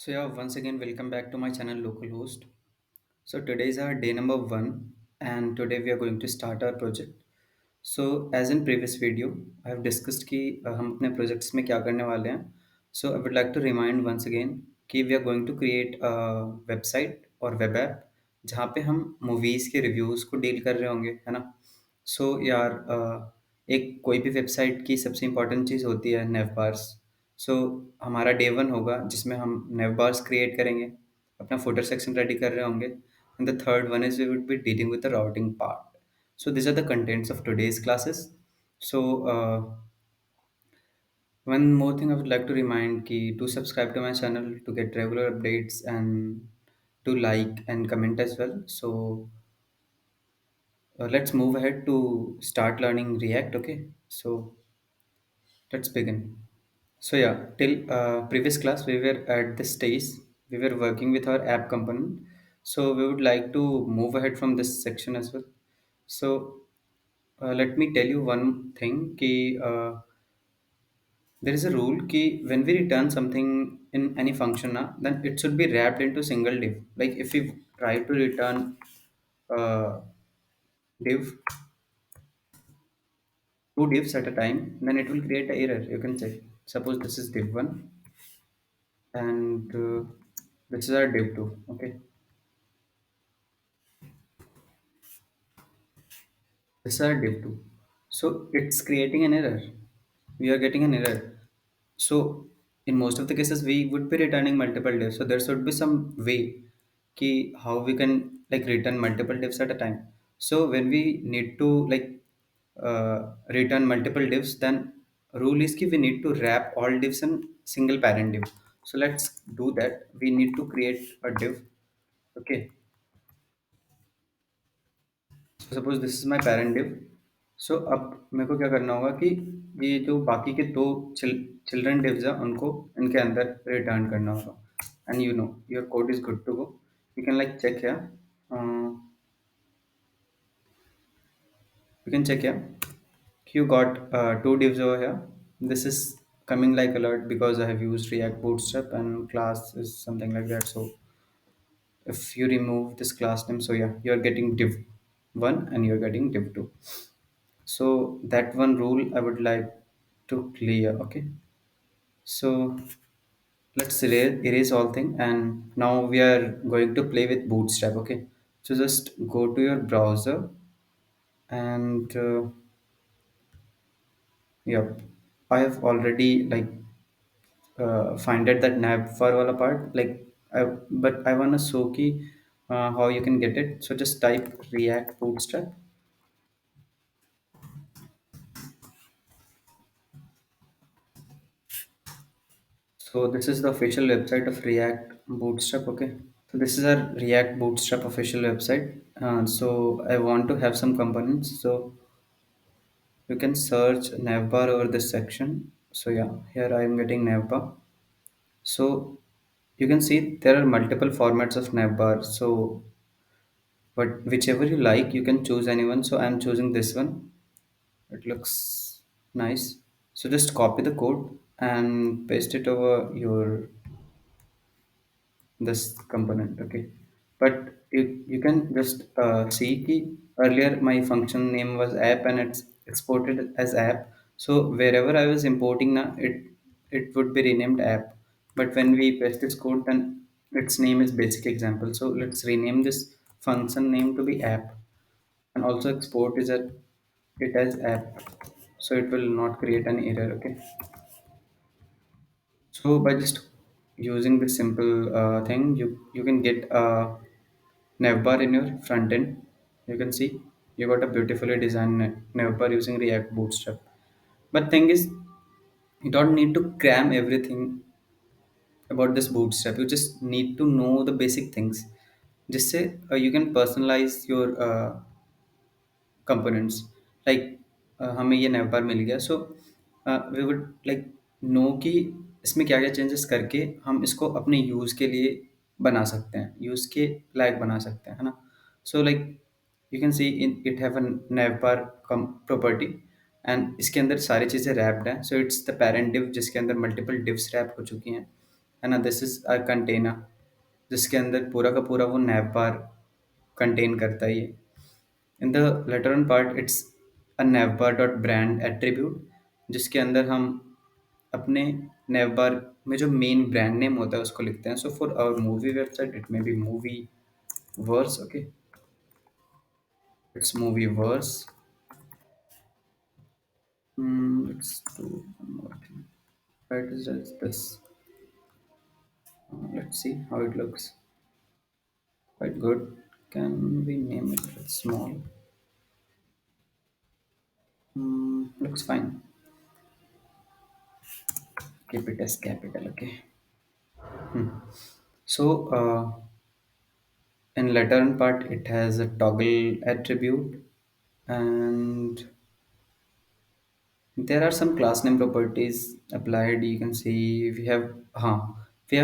So yeah, once again, welcome back to my channel, Local Host. So today is our day number one, and today we are going to start our project. So as in previous video, I have discussed कि हम अपने projects में क्या करने वाले हैं. So I would like to remind once again कि we are going to create a website और web app जहाँ पे हम movies के reviews को deal कर रहे होंगे, है ना? सो यार एक कोई भी वेबसाइट की सबसे इम्पोर्टेंट चीज़ होती है नेवबार्स। सो हमारा डे वन होगा जिसमें हम नेवबार्स क्रिएट करेंगे, अपना फुटर सेक्शन रेडी कर रहे होंगे, and the third one is we would be dealing with the routing part. So this are the contents of today's classes. सो one more thing I would like to remind ki do subscribe to my channel to get regular updates and do like and comment as well. So let's move ahead to start learning React. Okay, so let's begin. So yeah, till previous class we were at this stage. We were working with our app component. So we would like to move ahead from this section as well. So let me tell you one thing. There is a rule कि when we return something in any function, then it should be wrapped into single div. Like if we try to return uh, div two divs at a time, then it will create an error. You can check. Suppose this is div one and this is our div two. Okay, this is our div two. So it's creating an error. We are getting an error. So in most of the cases, we would be returning multiple divs. So there should be some way ki how we can like return multiple divs at a time. So when we need to return multiple divs, then rule is ki we need to wrap all divs in single parent div. So let's do that. We need to create a div. Okay. So suppose this is my parent div. So अब मेरे को क्या करना होगा कि ये जो बाकी के दो चिल्ड्रन divs हैं उनको इनके अंदर रिटर्न करना होगा and you know your code is good to go you can like check here you can check here you got two divs over here. This is coming like alert because I have used React Bootstrap and class is something like that. So if you remove this class name, so yeah, you're getting div 1 and you're getting div 2. So that one rule I would like to clear. Okay, so let's erase all thing and now we are going to play with bootstrap. Okay, so just go to your browser and yep, I have already like find it that Navbar wala part like but I want to show ki how you can get it. So just type React Bootstrap. So this is the official website of React Bootstrap. Okay, so this is our React Bootstrap official website. So I want to have some components. So you can search Navbar over this section. So yeah, here I am getting Navbar. So you can see there are multiple formats of Navbar. So but whichever you like, you can choose anyone. So I'm choosing this one. It looks nice. So just copy the code and paste it over your this component. Okay, but you can just see ki earlier my function name was app and it's exported as app. So wherever I was importing now it would be renamed app, but when we paste this code then its name is basic example. So let's rename this function name to be app and also export is at it as app, so it will not create an error. Okay, so by just using this simple thing, you can get a navbar in your front end. You can see you got a beautifully designed navbar using React Bootstrap. But thing is, you don't need to cram everything about this Bootstrap. You just need to know the basic things. Just say you can personalize your components like हमें ये navbar मिल गया. So we would like know कि इसमें क्या क्या changes करके हम इसको अपने यूज़ के लिए बना सकते हैं, यूज़ के लायक बना सकते हैं, है ना? So like you can see in it have a navbar property and इसके अंदर सारी चीज़ें रैप्ड हैं. So it's the parent div जिसके अंदर मल्टीपल डिव्स रैप हो चुकी हैं है ना, दिस इज अ कंटेनर जिसके अंदर पूरा का पूरा वो नैव बार कंटेन करता है ये। In the later on part it's a navbar dot brand attribute जिसके अंदर हम अपने navbar में जो मेन ब्रांड नेम होता है उसको लिखते हैं। So for our movie website it may be movie verse, okay, it's movie verse. Let's do one more thing. Right, is this. Let's see how it looks. Quite good. Can we name it small? Looks fine. Keep it as capital. Okay. So in letter part, it has a toggle attribute, and there are some class name properties applied. You can see we have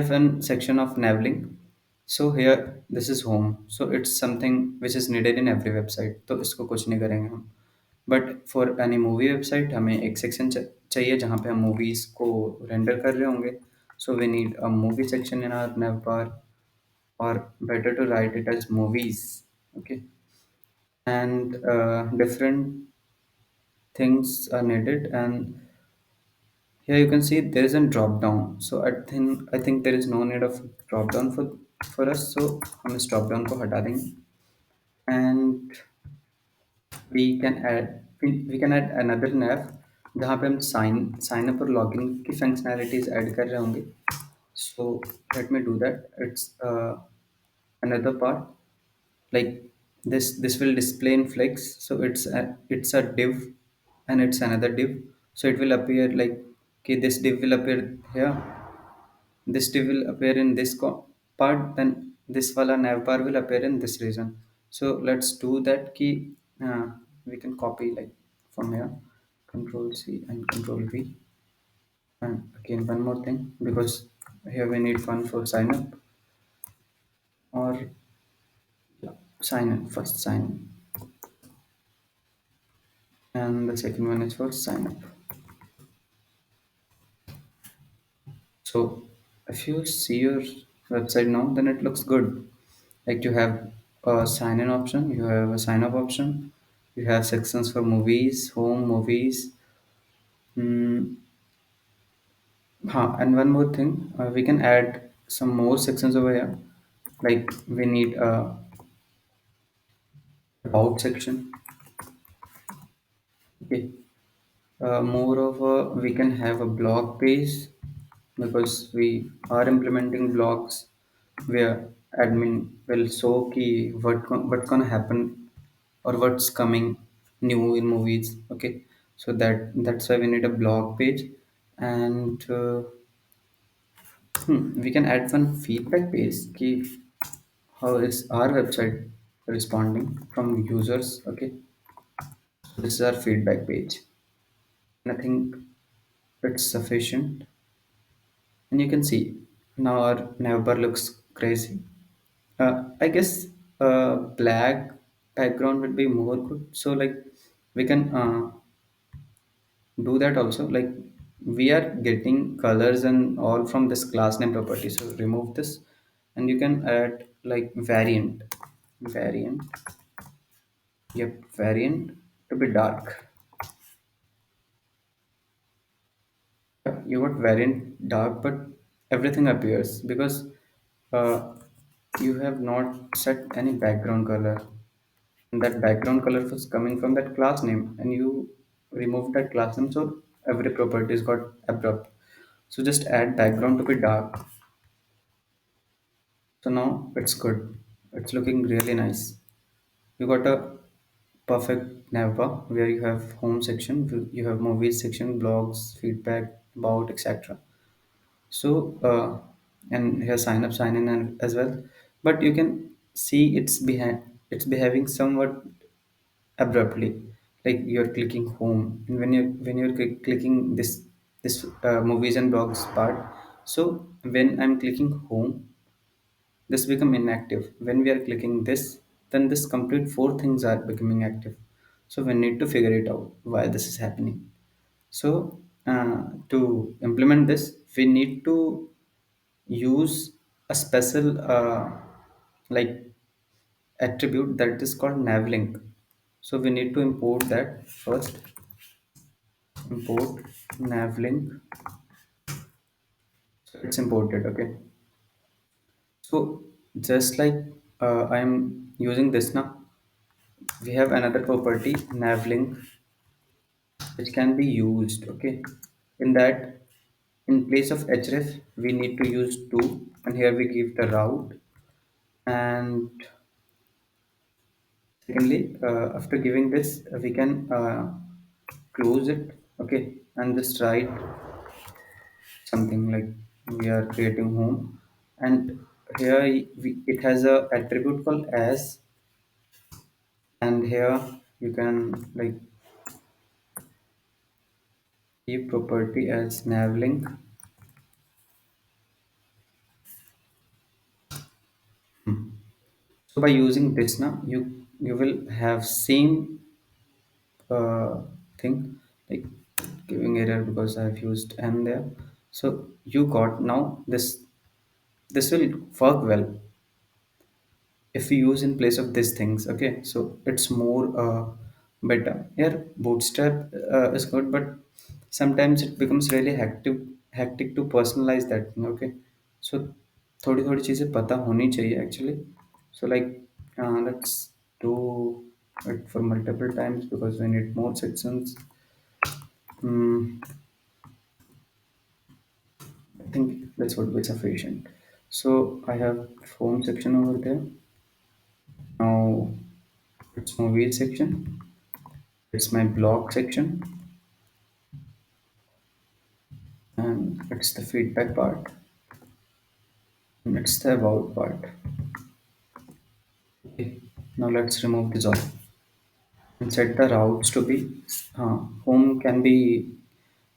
one section of navling. So here this is home. So it's something which is needed in every website. तो इसको कुछ नहीं करेंगे हम. But for any movie website हमें एक section चाहिए जहाँ पे हम मूवीज़ को रेंडर कर रहे होंगे. So we need a movie section in our navbar, or better to write it as movies. Okay, and different things are needed, and here you can see there is a drop down. So I think there is no need of drop down for us, so हम इस drop down को हटा देंगे. And we can add another nav जहाँ पे हम sign up और login की फंक्शनैलिटीज ऐड कर रहे होंगे. So let me do that. It's another part, like this will display in flex. So it's a div, and it's another div. So it will appear like, okay, this div will appear here, this div will appear in this part, then this wala navbar will appear in this region. So let's do that key. We can copy like from here, control C and control V. And again one more thing, because here we need one for sign up, or yeah, sign in first, sign in, and the second one is for sign up. So if you see your website now, then it looks good. Like you have a sign in option, you have a sign up option, you have sections for movies, home, movies. Mm, and one more thing, we can add some more sections over here. Like we need a about section. Okay, more of a, we can have a blog page, because we are implementing blogs where admin will show ki what gonna happen or what's coming new in movies. Okay, so that's why we need a blog page. And we can add one feedback page ki how is our website responding from users. Okay, so this is our feedback page, and I think it's sufficient. And you can see now our navbar looks crazy. I guess black background would be more good. So like we can do that also. Like we are getting colors and all from this class name property. So remove this, and you can add like variant. Yep, variant to be dark. You got variant dark, but everything appears because uh, you have not set any background color. And that background color was coming from that class name, and you removed that class name, so every properties got abrupt. So just add background to be dark. So now it's good. It's looking really nice. You got a perfect navbar where you have home section, you have movies section, blogs, feedback, about, etc. So and here sign up, sign in, and as well. But you can see it's behaving somewhat abruptly, like you're clicking home, and when you're clicking this movies and blogs part. So when I'm clicking home, this become inactive. When we are clicking this, then this complete four things are becoming active. So we need to figure it out why this is happening. So to implement this, we need to use a special like attribute that is called navlink. So we need to import that first. Import navlink. So it's imported. Okay. So just like I am using this now, we have another property navlink which can be used. Okay. In that, in place of href, we need to use to, and here we give the route. And secondly, after giving this, we can close it. Okay, and just write something like we are creating home, and here it has a attribute called as, and here you can like keep property as navlink. So by using this now, you will have same thing, like giving error because I've used n there. So you got now this will work well if we use in place of these things. Okay, so it's more better. Yeah, bootstrap is good, but sometimes it becomes really hectic to personalize that thing. Okay, so थोड़ी थोड़ी चीजें पता होनी चाहिए actually. So like let's do it for multiple times because we need more sections. Hmm, I think this would be sufficient. So I have home section over there. Now it's movie section. It's my blog section, and it's the feedback part, and it's the about part. Okay. Now let's remove this all and set the routes to be home can be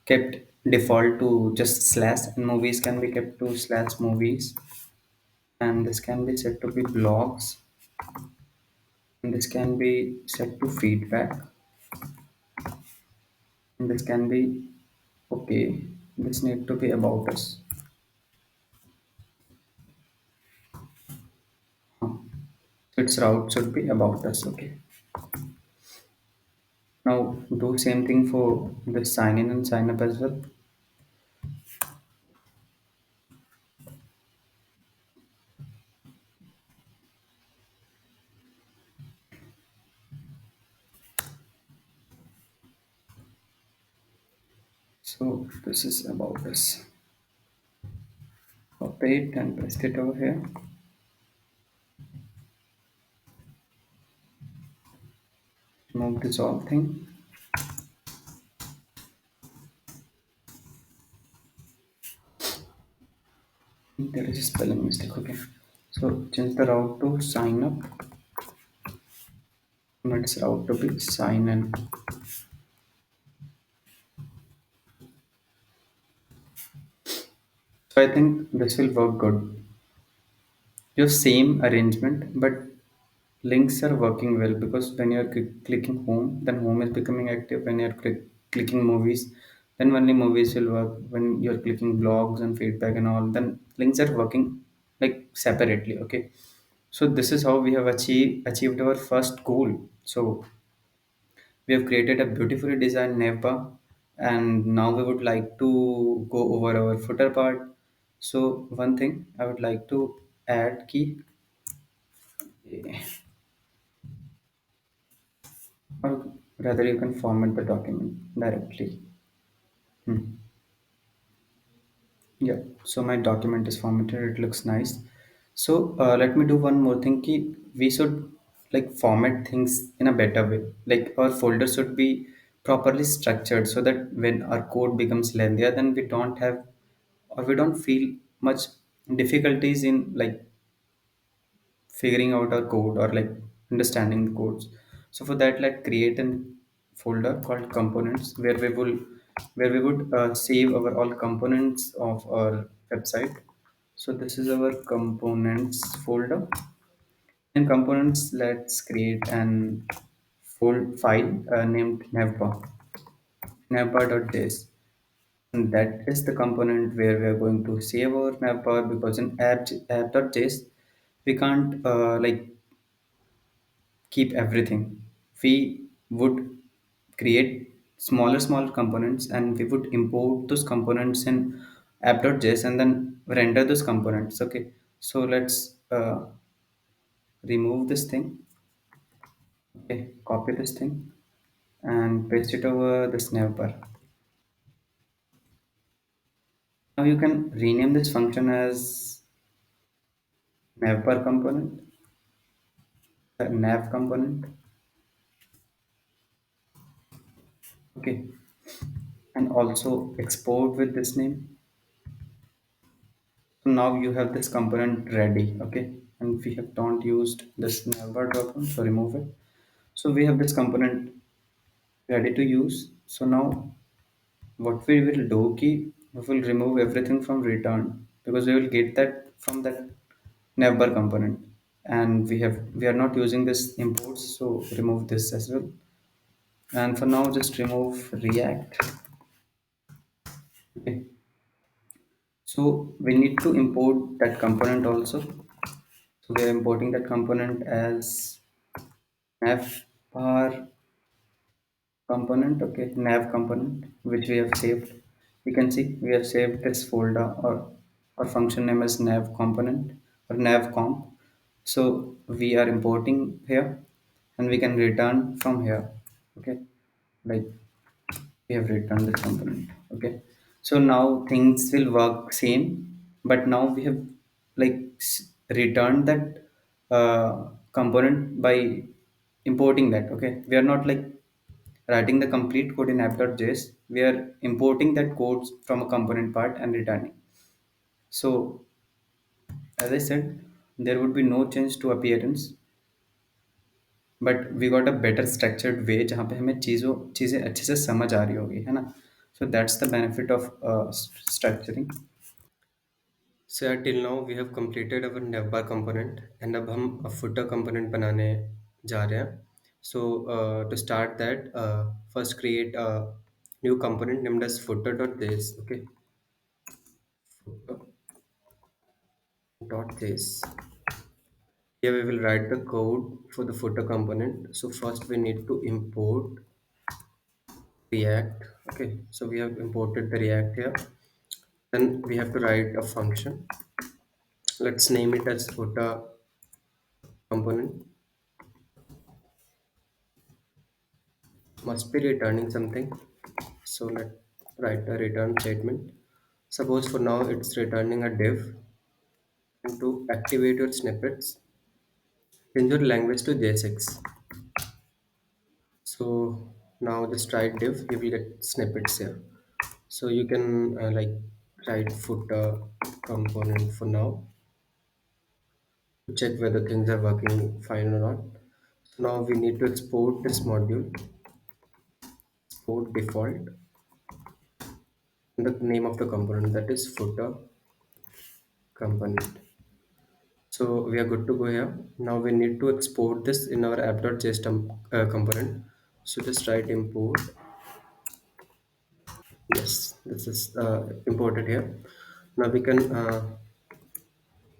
kept default to just slash, and movies can be kept to slash movies, and this can be set to be blogs, and this can be set to feedback, and this can be okay. This need to be about us. Huh. Its route should be about us. Okay. Now do same thing for the sign in and sign up as well. So this is about us. Copy it and paste it over here. Remove this all thing. There is a spelling mistake. Okay. So change the route to sign up. And its route to be sign in. So I think this will work good. Your same arrangement, but links are working well because when you're clicking home, then home is becoming active. When you're clicking movies, then only movies will work. When you're clicking blogs and feedback and all, then links are working like separately. Okay, so this is how we have achieved our first goal. So we have created a beautifully designed navbar, and now we would like to go over our footer part. So one thing I would like to add key, or rather you can format the document directly. Hmm. Yeah, so my document is formatted, it looks nice. So let me do one more thing key. We should like format things in a better way. Like our folder should be properly structured so that when our code becomes lengthier, then we don't have, or we don't feel much difficulties in like figuring out our code or like understanding the codes. So for that, let's create a folder called components where we would save our all components of our website. So this is our components folder. In components, let's create an full file named navbar navbar.js. And that is the component where we are going to save our navbar, because in app.js we can't keep everything. We would create smaller components, and we would import those components in app.js and then render those components. Okay, so let's remove this thing. Okay, copy this thing and paste it over this navbar. Now you can rename this function as navbar component, nav component. Okay, and also export with this name. So now you have this component ready. Okay, and we have don't used this navbar dropdown, so remove it. So we have this component ready to use. So now what we will do key, we will remove everything from return, because we will get that from that navbar component, and we are not using this imports, so remove this as well. And for now just remove react. Okay, so we need to import that component also. So we are importing that component as navbar component. Okay, nav component which we have saved. You can see we have saved this folder, or function name as nav component or nav comp. So we are importing here, and we can return from here. Okay, like we have returned this component. Okay, so now things will work same, but now we have returned that component by importing that. Okay, we are not writing the complete code in app.js. We are importing that code from a component part and returning. So as I said, there would be no change to appearance, but we got a better structured way जहाँ पे हमें चीज़ें अच्छे से समझ आ रही होगी, है ना. So that's the benefit of structuring. So yeah, till now we have completed our navbar component, and अब हम footer component बनाने जा रहे हैं. So to start that, first create a new component named as footer.js. Okay, footer.js. Here we will write the code for the footer component. So first we need to import React. Okay, so we have imported the React here. Then we have to write a function. Let's name it as footer component. Must be returning something. So let's write a return statement. Suppose for now it's returning a div. And to activate your snippets, change your language to JSX. So now just write div, you will get snippets here. So you can write footer component for now to check whether things are working fine or not. So now we need to export this module, export default, and the name of the component, that is footer component. So we are good to go here. Now we need to export this in our app.js component. So just write import. Yes, this is imported here. Now we can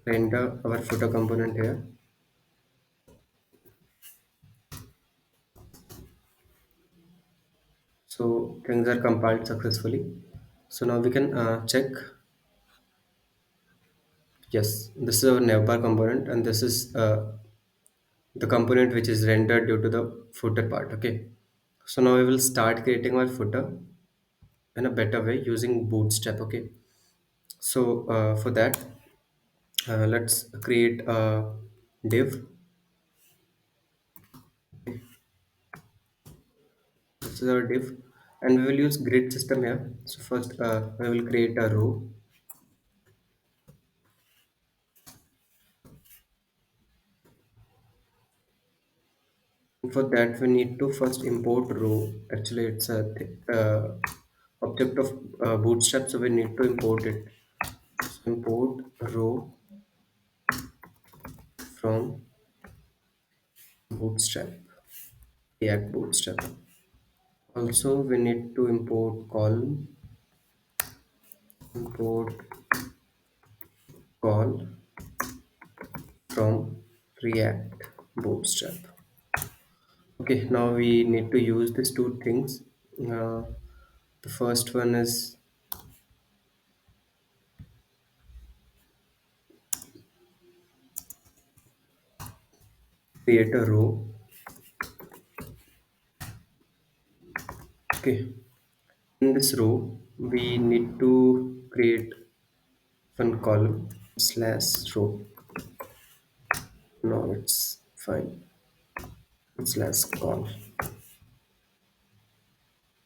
render our footer component here. So things are compiled successfully. So now we can check. Yes, this is our navbar component, and this is the component which is rendered due to the footer part. Okay, so now we will start creating our footer in a better way using bootstrap. Okay, so for that, let's create a div. This is our div, and we will use grid system here. So first we will create a row. For that we need to first import row. Actually it's a object of bootstrap, so we need to import it. So import row from bootstrap, react bootstrap. Also we need to import column import call from React Bootstrap. Okay, now we need to use these two things. Uh, the first one is create a row. Okay, in this row, we need to create one column slash row. No, it's fine. It's slash call.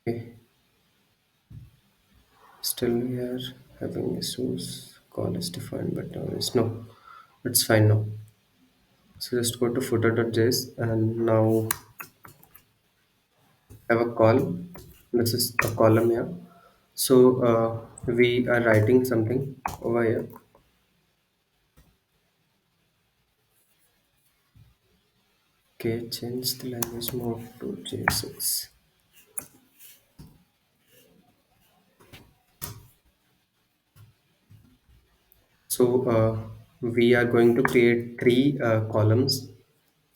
Okay, still we are having issues. Call is defined, but now it's no. It's fine now. So just go to footer.js and now have a call. This is a column here. So we are writing something over here. Okay, change the language mode to J6. So we are going to create three columns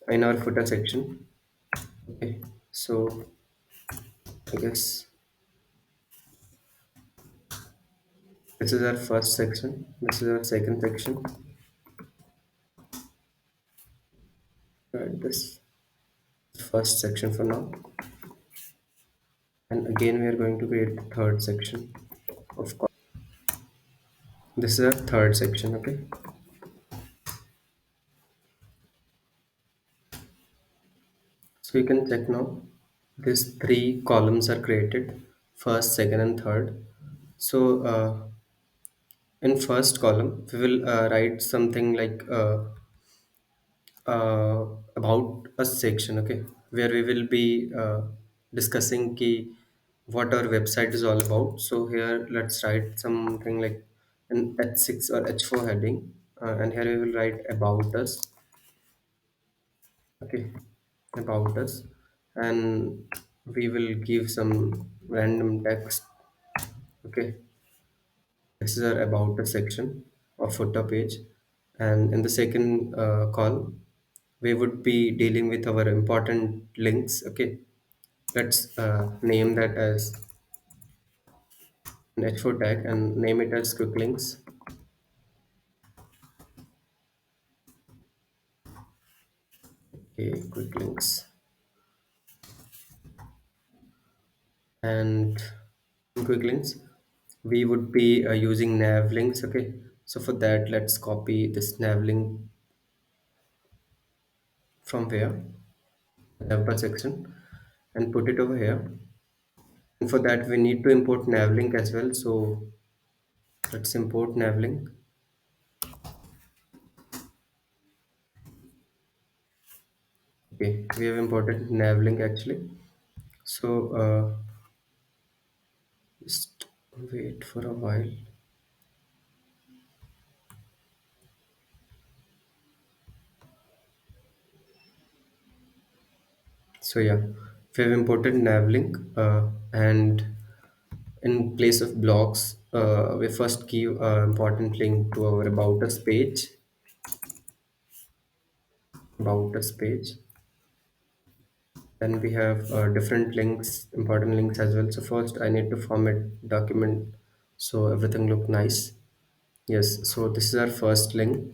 in our footer section. Okay, so I guess this is our first section. This is our second section. This first section for now, and again we are going to create the third section. Of course, this is our third section. Okay, so you can check now. These three columns are created: first, second, and third. So in first column, we will write something like about a section, okay, where we will be discussing key what our website is all about. So here let's write something like an H6 or H4 heading, and here we will write about us. Okay, about us, and we will give some random text. Okay, this is our about us section or footer page, and in the second call we would be dealing with our important links. Okay, let's name that as an h4 tag and name it as quick links. Okay, quick links. And in quick links we would be using nav links. Okay, so for that let's copy this nav link from where Navbar section and put it over here. And for that we need to import navlink as well. So let's import navlink. Okay, we have imported navlink actually. So just wait for a while. So yeah, we have imported navlink, and in place of blocks, we first give important link to our about us page. About us page. Then we have different links, important links as well. So first I need to format document so everything look nice. Yes, so this is our first link,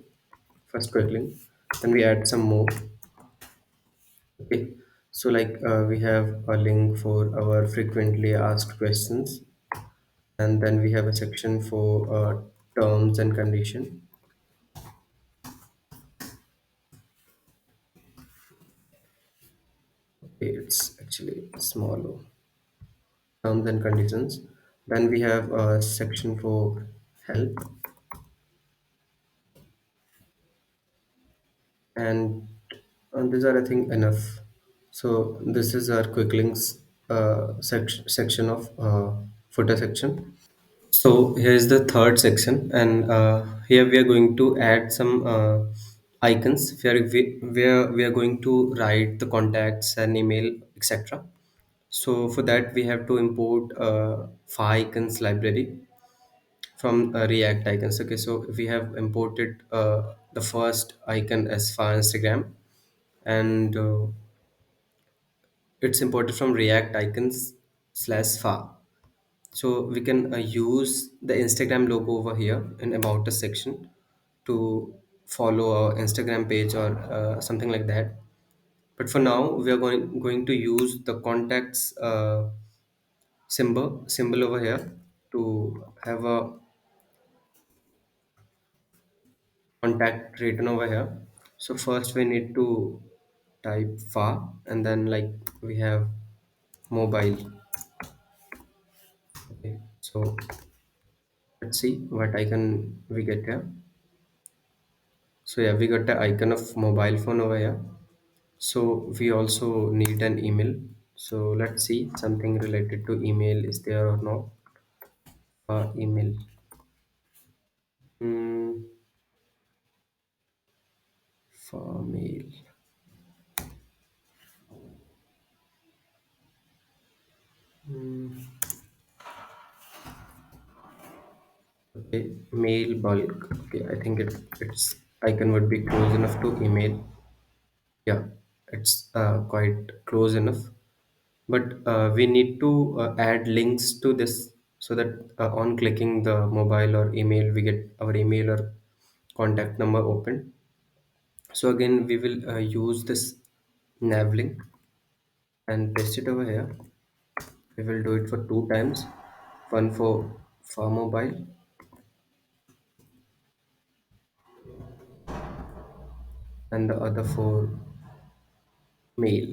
first quick link. Then we add some more. Okay, so like we have a link for our frequently asked questions, and then we have a section for terms and condition. Okay, it's actually small. Terms and conditions. Then we have a section for help, and these are I think enough. So this is our quick links section of footer section. So here's the third section, and here we are going to add some icons where we are going to write the contacts and email, etc. So for that we have to import icons library from React icons. Okay, so we have imported the first icon as far Instagram, and it's imported from React icons slash far. So we can use the Instagram logo over here in about us section to follow our Instagram page or something like that. But for now, we are going to use the contacts symbol over here to have a contact written over here. So first we need to type far, and then like we have mobile. Okay, so let's see what icon we get here. So yeah, we got the icon of mobile phone over here. So we also need an email. So let's see something related to email is there or not. Email. Hmm, for mail. Okay, mail bulk. Okay, I think its icon would be close enough to email. Yeah, it's quite close enough. But we need to add links to this so that on clicking the mobile or email, we get our email or contact number open. So again, we will use this nav link and paste it over here. We will do it for two times, one for mobile and the other for mail.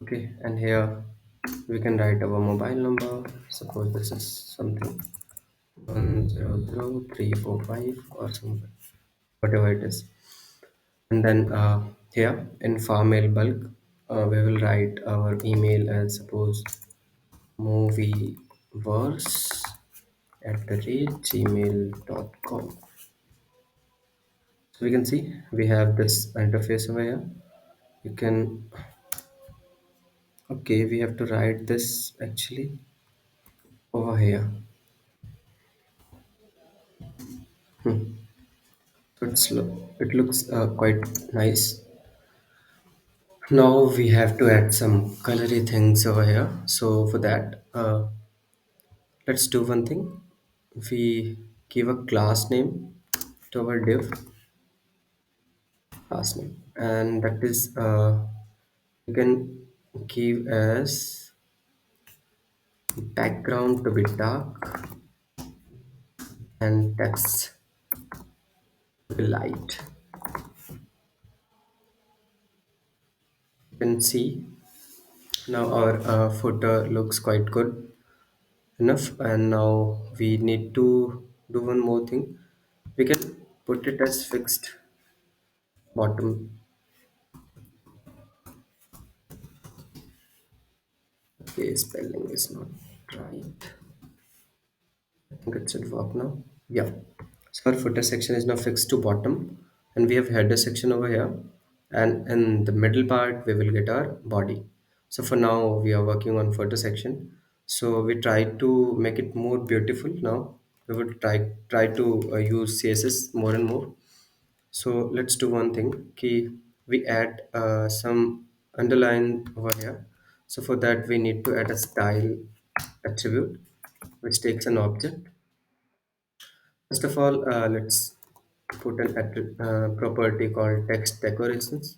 Okay, and here we can write our mobile number. Suppose this is something 1000345 or something, whatever it is. And then here in far mail bulk, we will write our email as suppose movieverse at the rate gmail.com. So we can see we have this interface over here. You can, okay, we have to write this actually over here. So it looks quite nice. Now we have to add some colory things over here. So for that, let's do one thing. We give a class name to our div class name, and that is you can give as background to be dark and text to be light. You can see now our footer looks quite good enough, and now we need to do one more thing. We can put it as fixed bottom. Okay, spelling is not right. I think it should work now. Yeah. So our footer section is now fixed to bottom, and we have header section over here, and in the middle part we will get our body. So for now we are working on footer section. So we try to make it more beautiful now. We would try to use CSS more and more. So let's do one thing. Key, we add some underline over here. So for that we need to add a style attribute which takes an object. First of all, let's put an property called text decorations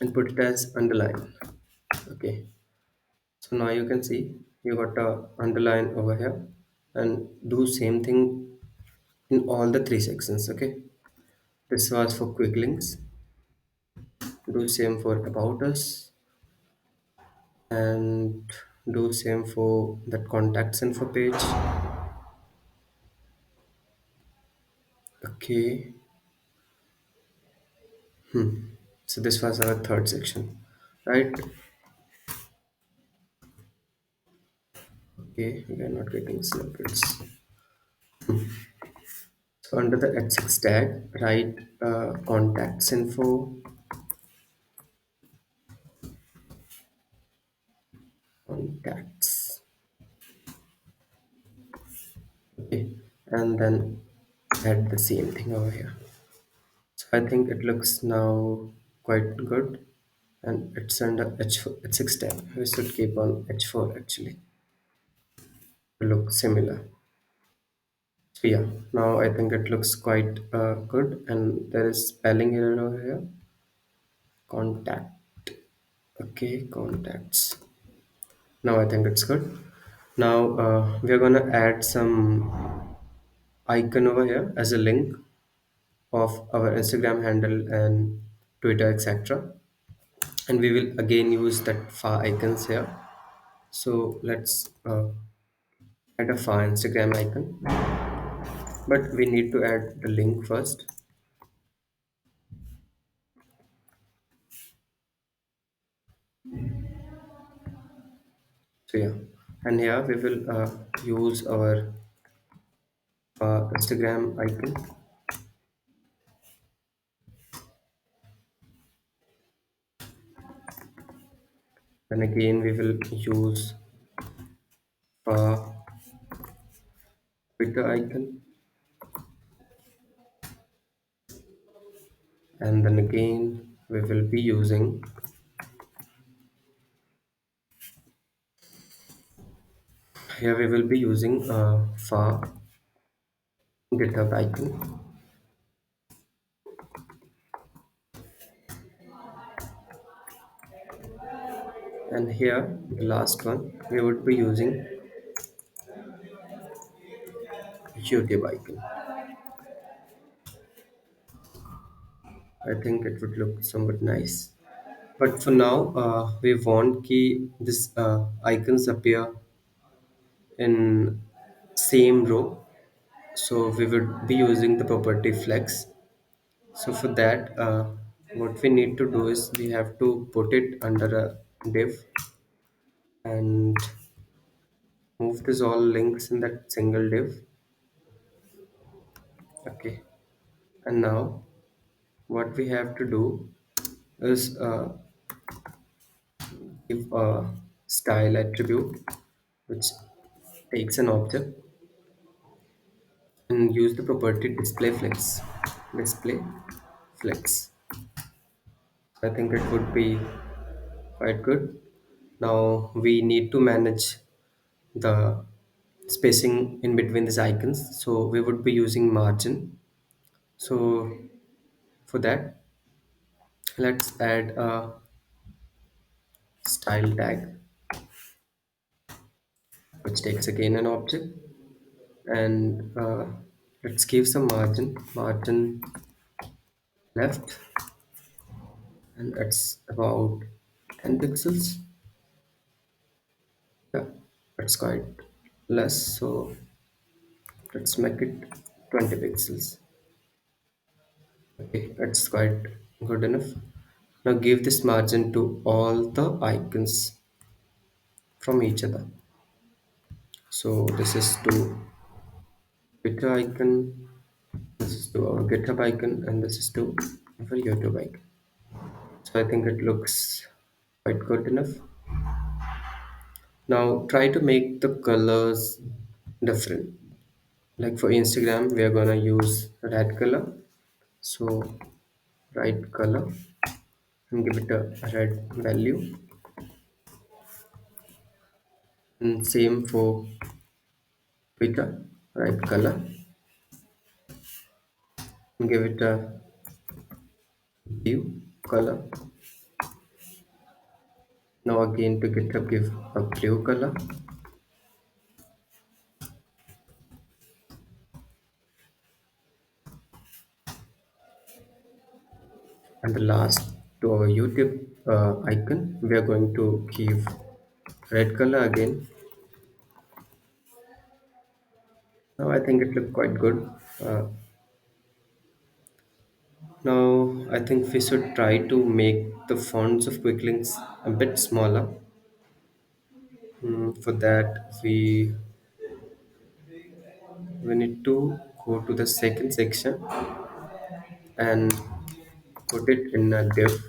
and put it as underline. Okay. So now you can see you got a underline over here, and do same thing in all the three sections. Okay. This was for quick links. Do same for about us, and do same for that contacts info page. Okay. So this was our third section, right? Okay, we are not getting snippets. So under the H6 tag, write contacts info, contacts. Okay, and then add the same thing over here. So I think it looks now quite good, and it's under H4, H6 tab. We should keep on H4 actually to look similar. So yeah, now I think it looks quite good, and there is spelling error over here. Contact. Okay, contacts. Now I think it's good. Now we are gonna add some icon over here as a link of our Instagram handle and Twitter, etc. And we will again use that far icons here. So let's add a far Instagram icon, but we need to add the link first. So yeah, and here we will use our Instagram icon. Then again we will use Twitter icon, and then again we will be using here we will be using for GitHub icon, and here the last one we would be using YouTube icon. I think it would look somewhat nice. But for now, we want key this icons appear in same row. So we would be using the property flex. So for that, what we need to do is we have to put it under a div and move this all links in that single div. Okay. And now what we have to do is give a style attribute which takes an object and use the property display flex. I think it would be quite good. Now we need to manage the spacing in between these icons, so we would be using margin. So for that, let's add a style tag which takes again an object, and let's give some margin left, and it's about 10 pixels. Yeah, it's quite less, so let's make it 20 pixels. Okay, that's quite good enough. Now give this margin to all the icons from each other. So this is to Twitter icon, this is to our GitHub icon, and this is to our YouTube icon. So I think it looks quite good enough. Now try to make the colors different. Like for Instagram, we are gonna use red color. So right color and give it a red value, and same for Twitter, right color, and give it a blue color. Now again to GitHub give a blue color, and the last to our YouTube icon we are going to give red color again. Now I think it looked quite good. uh, Now I think we should try to make the fonts of quick links a bit smaller. For that we need to go to the second section and put it in a div,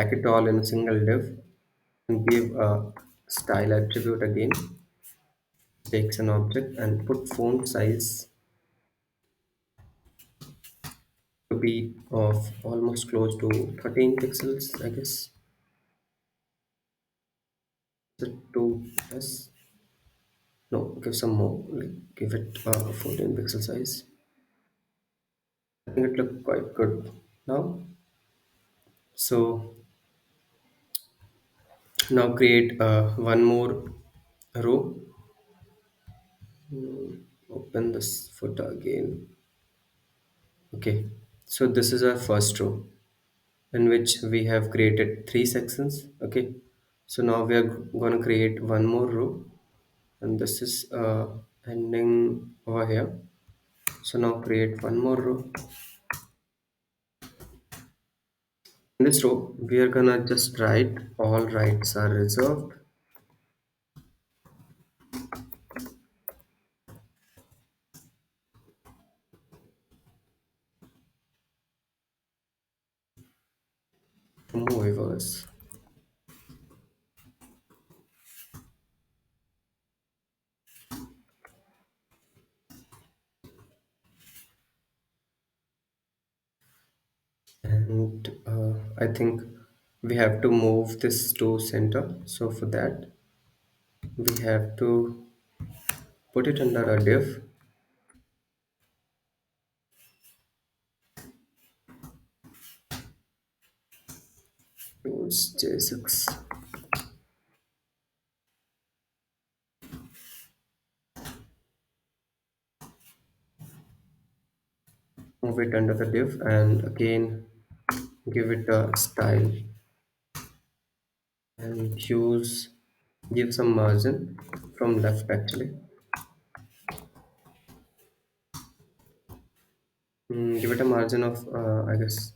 pack it all in a single div and give a style attribute again, takes an object and put font size to be of almost close to 13 pixels, I guess. Is it 2 plus? No, give some more, like give it 14 pixel size. I think it looked quite good now. So now create one more row. Open this footer again. Okay, so this is our first row in which we have created three sections. Okay, so now we are going to create one more row, and this is ending over here. So now create one more row. In this row, we are gonna just write all rights are reserved. Movers. And I think we have to move this to center. So for that, we have to put it under a div. Use J6. Move it under the div and again give it a style and give some margin from left actually. Give it a margin of I guess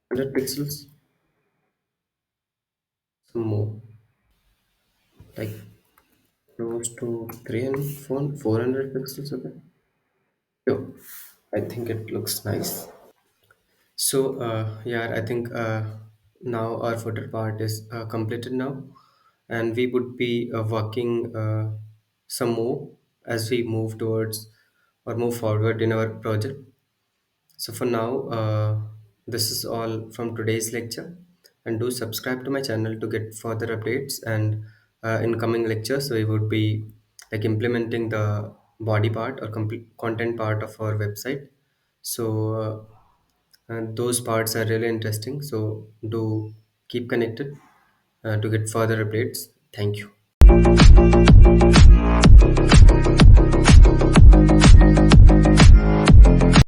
100 pixels, some more, like close to 300, 400 pixels. Okay, yo, I think it looks nice. So yeah, I think now our footer part is completed now, and we would be working some more as we move towards or move forward in our project. So for now, this is all from today's lecture, and do subscribe to my channel to get further updates. And in coming lectures, we would be like implementing the body part or complete content part of our website. So those parts are really interesting. So do keep connected to get further updates. Thank you.